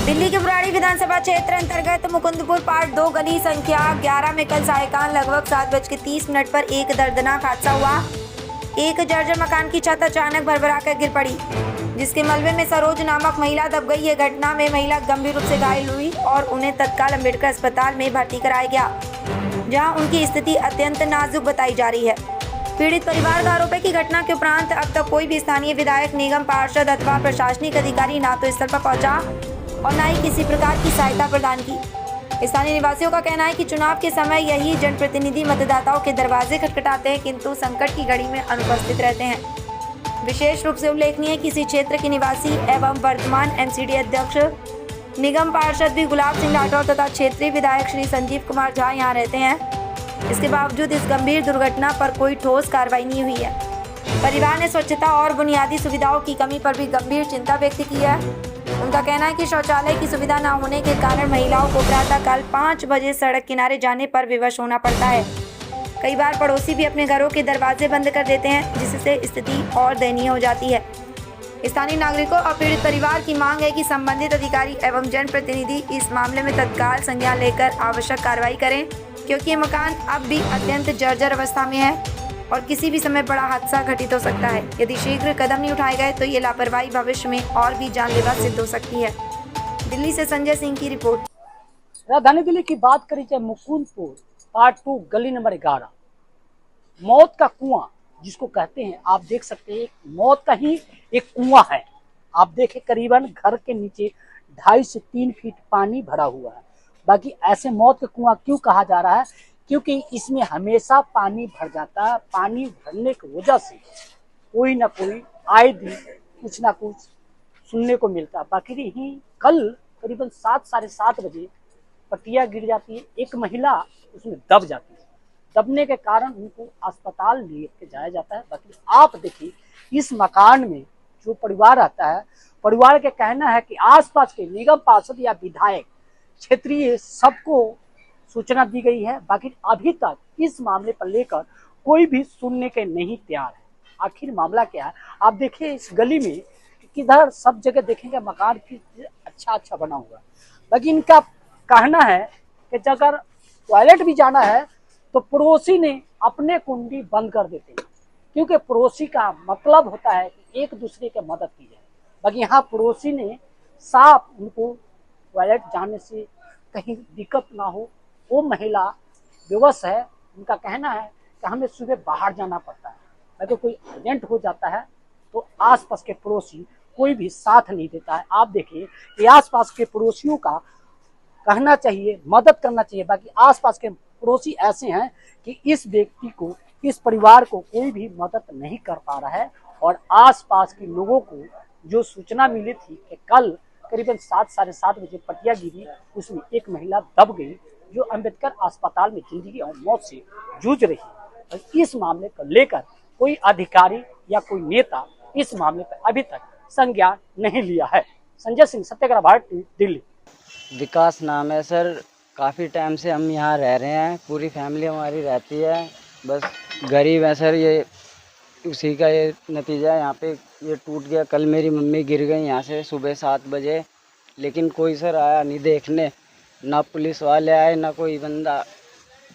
दिल्ली के बुराड़ी विधानसभा क्षेत्र अंतर्गत मुकुंदपुर पार्ट 2 गली संख्या 11 में कल सायकान लगभग 7:30 पर एक दर्दनाक हादसा हुआ। एक जर्जर मकान की छत अचानक भरभराकर गिर पड़ी, जिसके मलबे में सरोज नामक महिला दब गई। ये घटना में महिला गंभीर रूप से घायल हुई और उन्हें तत्काल अम्बेडकर अस्पताल में भर्ती कराया गया, जहां उनकी स्थिति अत्यंत नाजुक बताई जा रही है। पीड़ित परिवार का आरोप है कि घटना के उपरांत अब तक कोई भी स्थानीय विधायक, निगम पार्षद अथवा प्रशासनिक अधिकारी ना तो स्थल पर पहुंचा और न ही किसी प्रकार की सहायता प्रदान की। स्थानीय निवासियों का कहना है कि चुनाव के समय यही जनप्रतिनिधि मतदाताओं के दरवाजे खटखटाते हैं, किंतु संकट की घड़ी में अनुपस्थित रहते हैं। विशेष रूप से उल्लेखनीय है कि इसी क्षेत्र के निवासी एवं वर्तमान एमसीडी अध्यक्ष, निगम पार्षद भी गुलाब सिंह राठौर तथा क्षेत्रीय विधायक श्री संजीव कुमार झा यहाँ रहते हैं। इसके बावजूद इस गंभीर दुर्घटना पर कोई ठोस कार्रवाई नहीं हुई है। परिवार ने स्वच्छता और बुनियादी सुविधाओं की कमी पर भी गंभीर चिंता व्यक्त की है। उनका कहना है कि शौचालय की सुविधा न होने के कारण महिलाओं को प्रातःकाल 5 बजे सड़क किनारे जाने पर विवश होना पड़ता है। कई बार पड़ोसी भी अपने घरों के दरवाजे बंद कर देते हैं, जिससे स्थिति और दयनीय हो जाती है। स्थानीय नागरिकों और पीड़ित परिवार की मांग है कि संबंधित अधिकारी एवं जनप्रतिनिधि इस मामले में तत्काल संज्ञान लेकर आवश्यक कार्रवाई करें, क्योंकि ये मकान अब भी अत्यंत जर्जर अवस्था में है और किसी भी समय बड़ा हादसा घटित हो सकता है। यदि शीघ्र कदम नहीं उठाए गए तो ये लापरवाही भविष्य में और भी जानलेवा सिद्ध हो सकती है। दिल्ली से संजय सिंह की रिपोर्ट। राजधानी दिल्ली की बात करी जाए, मुकुंदपुर पार्ट 2 गली नंबर 11, मौत का कुआं जिसको कहते हैं, आप देख सकते हैं मौत का ही एक कुआं है। आप देखें करीबन घर के नीचे 2.5 से 3 फीट पानी भरा हुआ है। बाकी ऐसे मौत का कुआं क्यों कहा जा रहा है? क्योंकि इसमें हमेशा पानी भर जाता है। पानी भरने की वजह से कोई ना कोई आए दिन कुछ ना कुछ सुनने को मिलता है। बाकी ही कल करीबन 7, साढ़े 7 बजे पटिया गिर जाती है, एक महिला उसमें दब जाती है। दबने के कारण उनको अस्पताल लेके जाया जाता है। बाकी आप देखिए इस मकान में जो परिवार रहता है, परिवार का कहना है कि आसपास के निगम पार्षद या विधायक, क्षेत्रीय सबको सूचना दी गई है। बाकी अभी तक इस मामले पर लेकर कोई भी सुनने के नहीं तैयार है। आखिर मामला क्या है? आप देखिए इस गली में किधर सब जगह देखेंगे मकान की अच्छा बना हुआ है। बाकी इनका कहना है कि अगर टॉयलेट भी जाना है तो पड़ोसी ने अपने कुंडी बंद कर देते हैं, क्योंकि पड़ोसी का मतलब होता है कि एक दूसरे की मदद की जाए। बाकी यहाँ पड़ोसी ने साफ उनको टॉयलेट जाने से कहीं दिक्कत ना हो, वो महिला विवश है। उनका कहना है कि हमें सुबह बाहर जाना पड़ता है, अगर कोई अर्जेंट हो जाता है तो आसपास के पड़ोसी कोई भी साथ नहीं देता है। आप देखिए कि आसपास के पड़ोसियों का कहना चाहिए, मदद करना चाहिए। बाकी आसपास के पड़ोसी ऐसे हैं कि इस व्यक्ति को, इस परिवार को कोई भी मदद नहीं कर पा रहा है। और आसपास के लोगों को जो सूचना मिली थी कि कल करीबन 7, साढ़े 7 बजे पटिया गिरी, उसमें एक महिला दब गई जो अंबेडकर अस्पताल में जिंदगी और मौत से जूझ रही है। और इस मामले को लेकर कोई अधिकारी या कोई नेता इस मामले पर अभी तक संज्ञान नहीं लिया है। संजय सिंह, सत्याग्रह भारत, दिल्ली। विकास नाम है सर। काफ़ी टाइम से हम यहाँ रह रहे हैं, पूरी फैमिली हमारी रहती है। बस गरीब है सर, ये उसी का ये नतीजा है। यहाँ पे ये टूट गया। कल मेरी मम्मी गिर गई यहाँ से सुबह 7 बजे, लेकिन कोई सर आया नहीं देखने, ना पुलिस वाले आए ना कोई बंदा।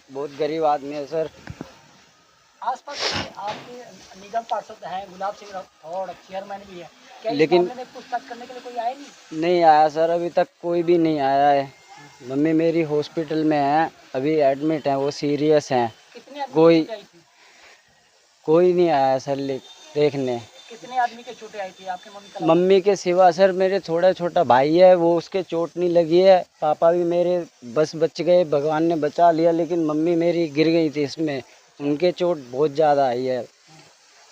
बहुत गरीब आदमी है सर। आसपास आपके निगम पार्षद हैं, गुलाब सिंह राठौर चेयरमैन भी है, क्या लेकिन इस मामले में पूछताछ करने के लिए कोई आया नहीं आया सर, अभी तक कोई भी नहीं आया है। मम्मी मेरी हॉस्पिटल में है, अभी एडमिट है, वो सीरियस हैं। कितने आदमी कोई की चोटें आई थी? कोई नहीं आया सर देखने। कितने आदमी के चोटें आई थी आपके मम्मी? मम्मी के सिवा सर मेरे छोटा भाई है, वो उसके चोट नहीं लगी है। पापा भी मेरे बस बच गए, भगवान ने बचा लिया, लेकिन मम्मी मेरी गिर गई थी इसमें, उनके चोट बहुत ज़्यादा आई है।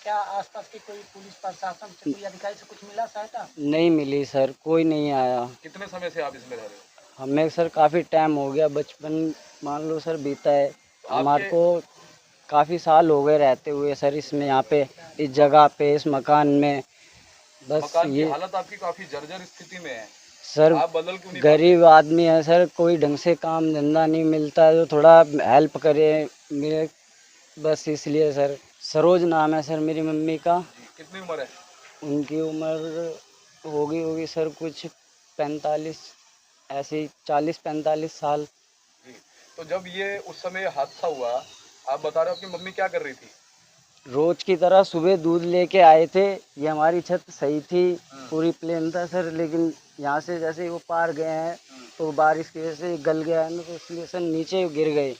क्या आसपास की कोई पुलिस प्रशासन से, कोई अधिकारी से कुछ मिला सहायता? नहीं मिली सर, कोई नहीं आया। कितने समय से आप इसमें रह रहे हो? हमें सर काफ़ी टाइम हो गया, बचपन मान लो सर बीता है। हमारे को काफ़ी साल हो गए रहते हुए सर इसमें, यहाँ पे इस जगह पे, इस मकान में। बस मकान की ये हालत आपकी काफी जर्जर स्थिति में है सर, आप बदल क्यों नहीं गरीब आदमी है सर, कोई ढंग से काम धंधा नहीं मिलता है, तो थोड़ा हेल्प करे मेरे, बस इसलिए सर। सरोज नाम है सर मेरी मम्मी का। कितनी उम्र है? उनकी उम्र होगी सर कुछ 45। ऐसे ही 40-45 साल। जी। तो जब ये उस समय हादसा हुआ, आप बता रहे हो आपकी मम्मी क्या कर रही थी? रोज की तरह सुबह दूध लेके आए थे। ये हमारी छत सही थी, पूरी प्लेन था सर, लेकिन यहाँ से जैसे ही वो पार गए हैं तो बारिश की वजह से गल गया है ना, तो इसलिए सर नीचे गिर गए।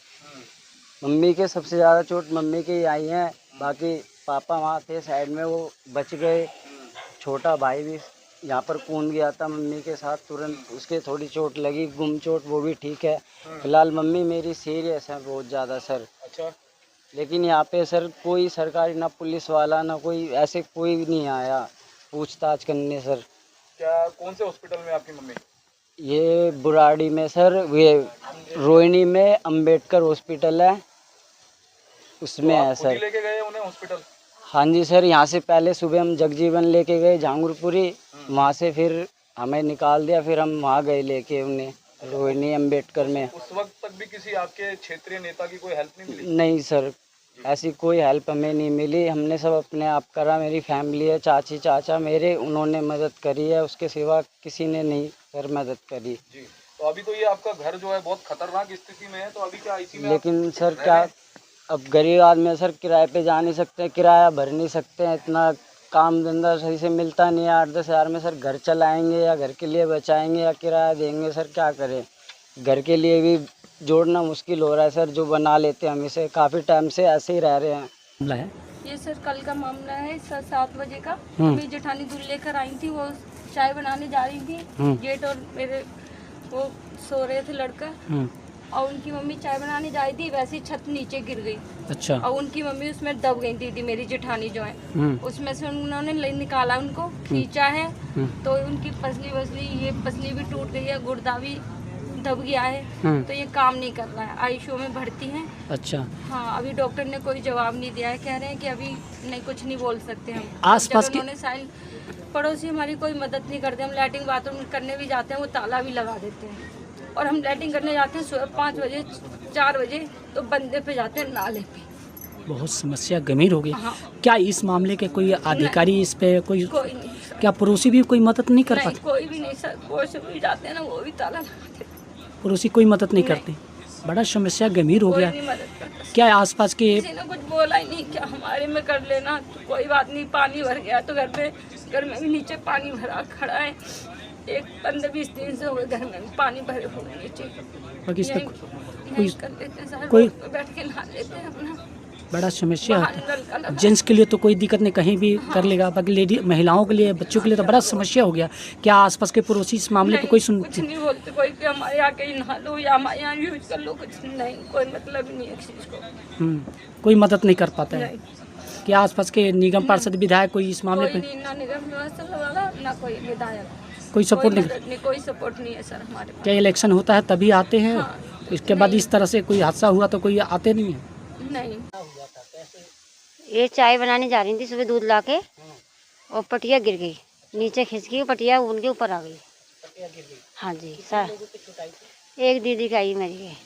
मम्मी के सबसे ज़्यादा चोट मम्मी के ही आई हैं, बाकी पापा वहाँ थे साइड में, वो बच गए। छोटा भाई भी यहाँ पर कूद गया था मम्मी के साथ, तुरंत उसके थोड़ी चोट लगी, गुम चोट, वो भी ठीक है। फिलहाल मम्मी मेरी सीरियस है बहुत ज़्यादा सर। अच्छा। लेकिन यहाँ पे सर कोई सरकारी, ना पुलिस वाला, ना कोई ऐसे कोई भी नहीं आया पूछताछ करने सर। क्या कौन से हॉस्पिटल में आपकी मम्मी? ये बुराड़ी में सर, ये रोहिणी में अंबेडकर हॉस्पिटल है, तो उसमें आप है खुद ही सर। लेके गए उन्हें हॉस्पिटल? हाँ जी सर, यहाँ से पहले सुबह हम जगजीवन लेके गए झांगुरपुरी, वहाँ से फिर हमें निकाल दिया, फिर हम वहाँ गए लेके उन्हें रोहिणी अंबेडकर में। उस वक्त तक भी किसी आपके क्षेत्रीय नेता की कोई हेल्प नहीं मिली? नहीं सर, ऐसी कोई हेल्प हमें नहीं मिली, हमने सब अपने आप करा। मेरी फैमिली है, चाची चाचा मेरे, उन्होंने मदद करी है, उसके सिवा किसी ने नहीं सर मदद करी। जी। तो अभी तो ये आपका घर जो है बहुत खतरनाक स्थिति में है, तो अभी क्या आईसी में आप लेकिन सर रह क्या, रहे हैं? अब गरीब आदमी है सर, किराए पे जा नहीं सकते, किराया भर नहीं सकते हैं, इतना काम धंधा सही से मिलता नहीं है। 8-10 हज़ार में सर घर चलाएंगे या घर के लिए बचाएंगे या किराया देंगे सर, क्या करें। घर के लिए भी जोड़ना मुश्किल हो रहा है सर, जो बना लेते हैं हम इसे, काफ़ी टाइम से ऐसे ही रह रहे हैं। मामला है। ये सर कल का मामला है, 7 बजे का। मेरी जेठानी दूध लेकर आई थी, वो चाय बनाने जा रही थी। जेठ और मेरे वो सो रहे थे लड़का, और उनकी मम्मी चाय बनाने जा रही थी, वैसे ही छत नीचे गिर गई। अच्छा। और उनकी मम्मी उसमें दब गई थी, मेरी जेठानी जो है, उसमें से उन्होंने निकाला, उनको खींचा है, तो उनकी ये पसली भी टूट गई है, गुर्दा भी दब गया है, तो ये काम नहीं कर रहा है। आईसीयू में भर्ती है। अच्छा। हाँ, अभी डॉक्टर ने कोई जवाब नहीं दिया है, कह रहे हैं कि अभी नहीं, कुछ नहीं बोल सकते हम। आसपास की उन्होंने साइन, पड़ोसी हमारी कोई मदद नहीं करते। हम लैट्रिन बाथरूम करने भी जाते हैं, वो ताला भी लगा देते हैं, और हम लैट्रिन करने जाते हैं सुबह 5 बजे 4 बजे, तो बंदे पे जाते हैं नाले पे। बहुत समस्या गंभीर हो गई। हाँ। क्या इस मामले के कोई अधिकारी इस पे कोई नहीं, क्या पड़ोसी भी कोई मदद नहीं कर नहीं पाते? कोई भी नहीं सर, पड़ोसी भी जाते हैं ना, वो भी ताला लगाते हैं, पड़ोसी कोई मदद नहीं करते? बड़ा समस्या गंभीर हो कोई गया। नहीं मदद करता। क्या आसपास के किसी ने कुछ बोला ही नहीं, क्या हमारे में कर लेना, तो कोई बात नहीं। पानी भर गया तो घर में भी नीचे पानी भरा खड़ा है, एक 15-20 दिन से हो गए, घर में भी पानी भरे हुए नीचे। बाकी इस पे यहीं कर लेते हैं सर, कोई- रोड पे बैठ के नहा लेते हैं अपना। बड़ा समस्या बाहर होता नल का लगा। है। जेंट्स के लिए तो कोई दिक्कत नहीं, कहीं भी कर लेगा, बाकी लेडी महिलाओं के लिए, बच्चों के लिए तो बड़ा समस्या हो गया। क्या आसपास के पड़ोसी इस मामले पे नहीं, कोई कुछ नहीं बोलते कोई कि हमारे यहाँ कहीं नहा लो या हमारे यहाँ यूज कर लो, कुछ नहीं, कोई मतलब ही नहीं है इस चीज़ को। कोई मदद नहीं कर पाता है? नहीं, क्या आसपास के निगम पार्षद विधायक कोई इस मामले कोई पे नहीं, ना निगम व्यवस्था वाला, ना कोई विधायक, कोई सपोर्ट नहीं? मदद नहीं, कोई सपोर्ट नहीं है सर हमारे पास। क्या इलेक्शन होता है तभी आते हैं? हाँ। इसके बाद इस तरह से कोई हादसा हुआ तो कोई आते नहीं है? नहीं, ये चाय बनाने जा रही थी सुबह दूध लाके, और पटिया गिर गई, नीचे खिंच गई पटिया, उनके ऊपर आ गई। हाँ जी सर, एक दीदी का आई मेरी है,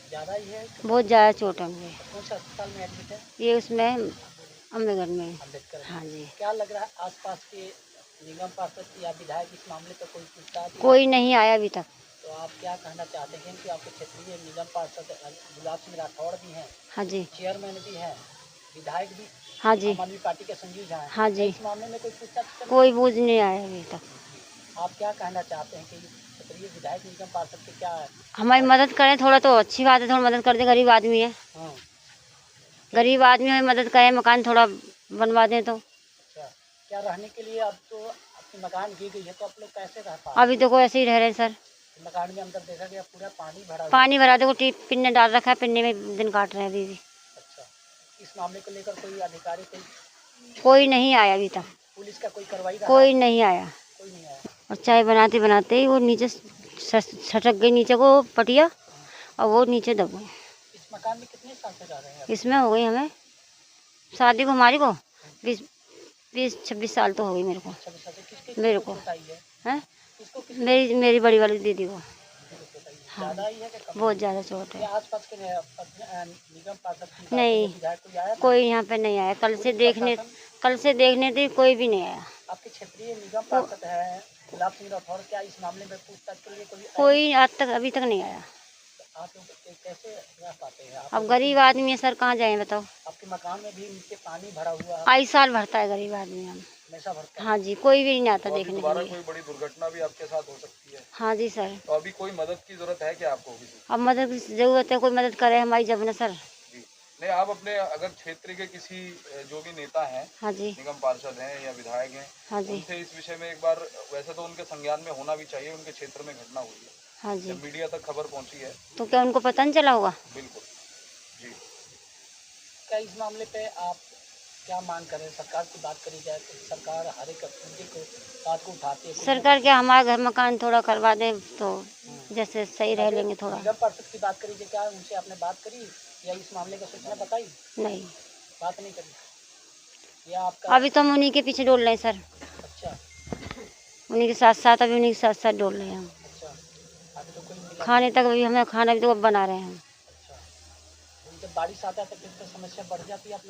बहुत ज़्यादा चोट है मुझे। ये उसमें अम्बेडकर में। हाँ जी। क्या लग रहा है आसपास के निगम पार्षद या विधायक इस मामले पर कोई पूछताछ? कोई नहीं आया अभी तक। तो आप क्या कहना चाहते हैं कि आपके क्षेत्रीय निगम पार्षद गुलाब सिंह राठौड़ भी हैं, हाँ जी, चेयरमैन भी हैं, विधायक भी हाँ जी, आम आदमी पार्टी के संजीव झा हैं, हाँ जी, इस मामले में कोई पूछताछ कर? कोई बूझ नहीं आया अभी तक। आप क्या कहना चाहते हैं कि क्षेत्रीय विधायक निगम पार्षद के क्या है? हमारी मदद करें थोड़ा तो अच्छी बात है, थोड़ा मदद कर दे, गरीब आदमी है, हाँ, गरीब आदमी हमें मदद करें, मकान थोड़ा बनवा दें तो। अच्छा। क्या रहने के लिए अब तो आपकी मकान दी गई है, तो आप लोग कैसे रह पा? अभी तो कोई ऐसे ही रह रहे हैं सर, मकान में अंदर देखा गया पूरा पानी भरा हुआ। पानी भरा दे, टीप पिन्ने डाल रखा है, पिन्ने में दिन काट रहे हैं अभी भी। अच्छा, इस मामले को लेकर कोई अधिकारी कोई नहीं आया अभी तक, पुलिस का कोई कार्रवाई रहा? कोई नहीं आया। कोई नहीं आया। और चाय बनाते बनाते ही वो नीचे छटक गई नीचे को पटिया, और वो नीचे दब गई। इस मकान में कितने साल से रह रहे हैं? इसमें हो गई हमें शादी को, हमारी को 20-26 साल तो हो गई मेरे को। 26 साल से किसके मेरे को चोट आई है? है, किसको मेरी बड़ी वाली दीदी को। हाँ, ज़्यादा आई है कि कम? बहुत ज़्यादा चोट है। या आसपास के निगम पार्षद की नहीं, विधायक कोई आया था? कोई यहाँ पे नहीं आया, कल से देखने थी, कोई भी नहीं आया। आपके क्षेत्रीय निगम पार्षद है गुलाब सिंह राठौर क्या इस मामले में पूछताछ के लिए कोई आज तक अभी तक नहीं आया। आप लोग कैसे रह पाते हैं? अब गरीब आदमी है सर, कहाँ जाए बताओ। आपके मकान में भी नीचे पानी भरा हुआ है, आई साल भरता है गरीब आदमी हम। हमेशा भरता है। हाँ जी, कोई भी नहीं आता तो अभी देखने के दोबारा लिए। कोई बड़ी दुर्घटना भी आपके साथ हो सकती है। हाँ जी सर, तो अभी कोई मदद की जरूरत है क्या आपको किसी? अब मदद की जरूरत है, कोई मदद करे हमारी जब न सर। जी नहीं, आप अपने अगर क्षेत्र के किसी जो भी नेता हैं, हाँ जी, निगम पार्षद हैं या विधायक हैं, हाँ जी, उनसे इस विषय में एक बार, वैसे तो उनके संज्ञान में होना भी चाहिए, उनके क्षेत्र में घटना हुई है, हाँ जी, जब मीडिया तक खबर पहुंची है। तो क्या उनको पता नहीं चला होगा? बिल्कुल जी। क्या इस मामले पे आप क्या मांग करें? सरकार की बात करी जाए तो सरकार हर एक मुद्दे को बात को उठाती है। सरकार क्या हमारा घर मकान थोड़ा करवा दे तो जैसे सही रह लेंगे थोड़ा। निगम पार्षद की बात करी जाए, क्या उनसे आपने बात करी या इस मामले का सूचना बताई? नहीं, बात नहीं करी या आपका? अभी तो हम उन्हीं के पीछे डोल रहे हैं सर, अच्छा उन्हीं के साथ साथ, अभी उन्हीं के साथ साथ डोल रहे हैं हम। अच्छा, अभी तो कोई मिला? खाने तक अभी हमें खाना भी तो अब बना रहे हैं हम। अच्छा, जब बारिश आता है तो फिर तो समस्या बढ़ जाती है आप लोग